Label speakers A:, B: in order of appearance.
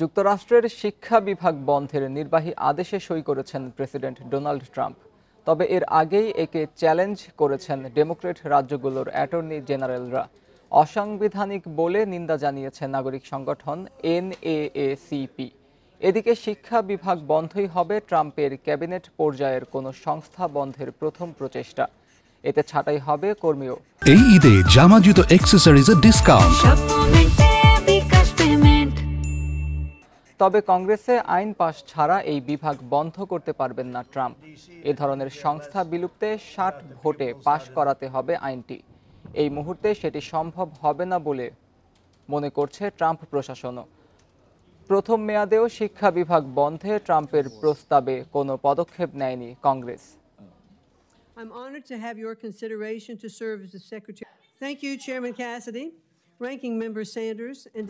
A: যুক্তরাষ্ট্রের শিক্ষা বিভাগ বন্ধের নির্বাহী আদেশে সই করেছেন প্রেসিডেন্ট ডোনাল্ড ট্রাম্প। তবে এর আগেই একে চ্যালেঞ্জ করেছেন ডেমোক্র্যাট রাজ্যগুলোর অ্যাটর্নি জেনারেলরা। অসাংবিধানিক বলে নিন্দা জানিয়েছে নাগরিক সংগঠন NAACP। এদিকে শিক্ষা বিভাগ বন্ধই হবে ট্রাম্পের ক্যাবিনেট পর্যায়ের কোনো সংস্থা বন্ধের প্রথম প্রচেষ্টা। এতে ছাঁটাই হবে কর্মীও।
B: এই ঈদে জামা জুতো অ্যাক্সেসরিজের ডিসকাউন্ট।
A: তবে কংগ্রেসে আইন পাশ ছাড়া এই বিভাগ বন্ধ করতে পারবেন না ট্রাম্প। এ ধরনের সংস্থা বিলুপ্তে 60 ভোটে পাশ করাতে হবে আইনটি। এই মুহূর্তে সেটি সম্ভব হবে না বলে মনে করছে ট্রাম্প প্রশাসনও। প্রথম মেয়াদেও শিক্ষা বিভাগ বন্ধে ট্রাম্পের প্রস্তাবে কোনো পদক্ষেপ নেয়নি Congress.
C: I'm honored to have your consideration to serve as the Secretary. Thank you, Chairman Cassidy, Ranking Member Sanders, and